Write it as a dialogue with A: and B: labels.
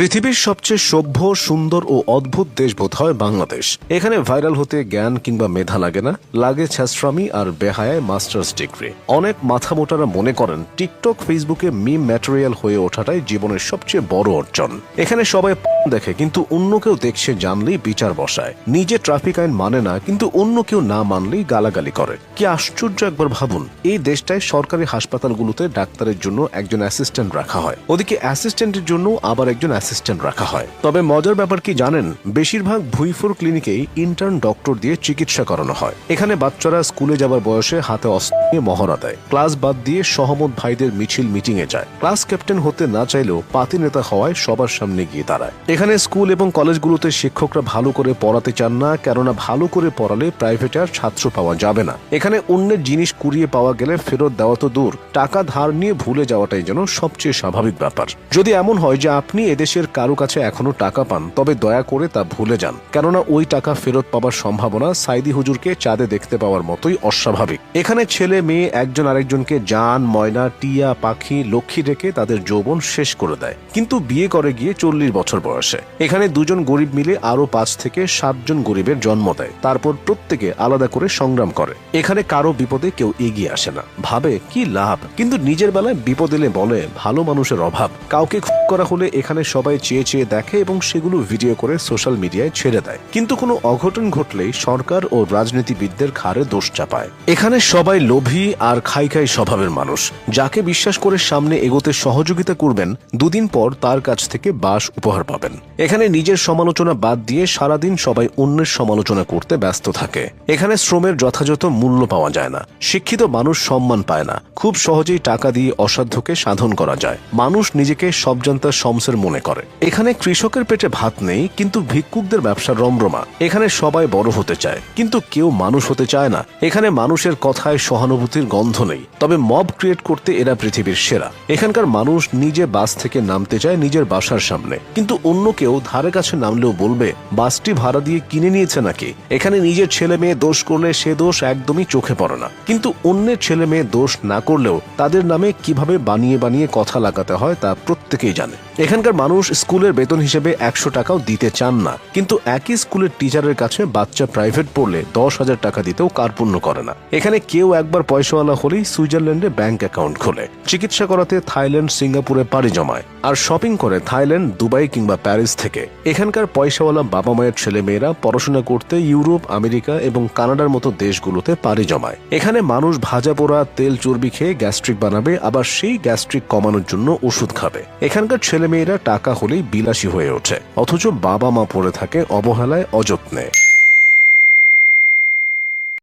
A: পৃথিবীর সবচেয়ে সভ্য, সুন্দর ও অদ্ভুত দেশ বোধ হয় বাংলাদেশ। এখানে ভাইরাল হতে জ্ঞান কিংবা মেধা লাগে না, লাগে ছ্যাঁচড়ামি আর বেহায়ায় মাস্টার্স ডিগ্রি। অনেক মাথামোটারা মনে করেন টিকটক, ফেসবুকে মিম ম্যাটেরিয়াল হয়ে ওঠাটাই জীবনের সবচেয়ে বড় অর্জন। এখানে সবাই দেখে কিন্তু অন্য কেউ দেখছে জানলেই বিচার বসায়, নিজে ট্রাফিক আইন মানে না কিন্তু অন্য কেউ না মানলেই গালাগালি করে। কি আশ্চর্য একবার ভাবুন, এই দেশটায় সরকারি হাসপাতালগুলোতে ডাক্তারের জন্য একজন অ্যাসিস্ট্যান্ট রাখা হয়, ওদিকে অ্যাসিস্ট্যান্টের জন্য আবার একজন অ্যাসিস্ট্যান্ট রাখা হয়। তবে মজার ব্যাপার কি জানেন, বেশিরভাগ ভুইফোর ক্লিনিকেই ইন্টার্ন ডক্টর দিয়ে চিকিৎসা করানো হয়। এখানে বাচ্চারা স্কুলে যাবার বয়সে হাতে অস্ত্র নিয়ে মহড়া দেয়, ক্লাস বাদ দিয়ে সহমত ভাইদের মিছিল মিটিংয়ে যায়, ক্লাস ক্যাপ্টেন হতে না চাইলেও পাতি নেতা হওয়ায় সবার সামনে গিয়ে দাঁড়ায়। এখানে স্কুল এবং কলেজগুলোতে শিক্ষকরা ভালো করে পড়াতে চান না, কেননা ভালো করে পড়ালে প্রাইভেটে আর ছাত্র পাওয়া যাবে না। এখানে অন্যের জিনিস কুড়িয়ে পাওয়া গেলে ফেরত দেওয়া তো দূর, টাকা ধার নিয়ে ভুলে যাওয়াটাই যেন সবচেয়ে স্বাভাবিক ব্যাপার। যদি এমন হয় যে আপনি এদেশের কারো কাছে এখনো টাকা পান, তবে দয়া করে তা ভুলে যান, কেননা ওই টাকা ফেরত পাবার সম্ভাবনা সাইদি হুজুরকে চাঁদে দেখতে পাওয়ার মতোই অস্বাভাবিক। এখানে ছেলে মেয়ে একজন আরেকজনকে জান, ময়না, টিয়া, পাখি, লক্ষ্মী ডেকে তাদের যৌবন শেষ করে দেয়, কিন্তু বিয়ে করে গিয়ে 40 বছর বয়সে। এখানে দুজন গরিব মিলে আরো 5 থেকে 7 জন গরিবের জন্ম দেয়, তারপর প্রত্যেকে আলাদা করে সংগ্রাম করে। এখানে কারো বিপদে কেউ এগিয়ে আসে না, ভাবে কি লাভ, কিন্তু নিজের বেলায় বিপদ এলে বলে ভালো মানুষের অভাব। কাউকে খুন করা হলে এখানে সবাই চেয়ে চেয়ে দেখে এবং সেগুলো ভিডিও করে সোশ্যাল মিডিয়ায় ছেড়ে দেয়, কিন্তু কোনো অঘটন ঘটলেই সরকার ও রাজনীতিবিদদের ঘাড়ে দোষ চাপায়। এখানে সবাই লোভী আর খাই স্বভাবের মানুষ, যাকে বিশ্বাস করে সামনে এগোতে সহযোগিতা করবেন, দুদিন পর তার কাছ থেকে বাস উপহার পাবেন। এখানে নিজের সমালোচনা বাদ দিয়ে সারাদিন সবাই অন্যের সমালোচনা করতে ব্যস্ত থাকে। এখানে শ্রমের যথাযথ মূল্য পাওয়া যায় না, শিক্ষিত মানুষ সম্মান পায় না, খুব সহজেই টাকা দিয়ে অসাধ্যকে সাধন করা যায়, মানুষ নিজেকে সবজান্তা শমসের মনে করে। এখানে কৃষকের পেটে ভাত নেই, কিন্তু ভিক্ষুকদের ব্যবসা রমরমা। এখানে সবাই বড় হতে চায়, কিন্তু কেউ মানুষ হতে চায় না। এখানে মানুষের কথায় সহানুভূতির গন্ধ নেই, তবে মব ক্রিয়েট করতে এরা পৃথিবীর সেরা। এখানকার মানুষ নিজে বাস থেকে নামতে চায় নিজের বাসার সামনে, কিন্তু অন্য কেউ ধারে কাছে নামলেও বলবে বাসটি ভাড়া দিয়ে কিনে নিয়েছে নাকি। এখানে নিজের ছেলে মেয়ে দোষ করলে সে দোষ একদমই চোখে পড়ে না, কিন্তু অন্যের ছেলে মেয়ে দোষ না করলেও তাদের নামে কিভাবে বানিয়ে বানিয়ে কথা লাগাতে হয় তা প্রত্যেকেই জানে। এখানকার মানুষ স্কুলের বেতন হিসেবে 100 টাকাও দিতে চান না, কিন্তু একই স্কুলের টিচারের কাছে বাচ্চা প্রাইভেট পড়লে 10,000 টাকা দিতেও কার্পণ্য করে না। এখানে কেউ একবার পয়সাওয়ালা হলেই সুইজারল্যান্ডে ব্যাংক অ্যাকাউন্ট খোলে, চিকিৎসা করাতে থাইল্যান্ড, সিঙ্গাপুরে পাড়ি জমায়, আর শপিং করে থাইল্যান্ড, দুবাই কিংবা প্যারিস থেকে। এখানকার পয়সাওয়ালা বাবা মায়ের ছেলে মেয়েরা পড়াশোনা করতে ইউরোপ, আমেরিকা এবং কানাডার মতো দেশগুলোতে পাড়ি জমায়। এখানে মানুষ ভাজা পোড়া, তেল চর্বি খেয়ে গ্যাস্ট্রিক বানাবে, আবার সেই গ্যাস্ট্রিক কমানোর জন্য ওষুধ খাবে। এখানকার ছেলে মেয়েরা টাকা হলেই বিলাসী হয়ে ওঠে, অথচ বাবা মা পড়ে থাকে অবহেলায়, অযত্নে।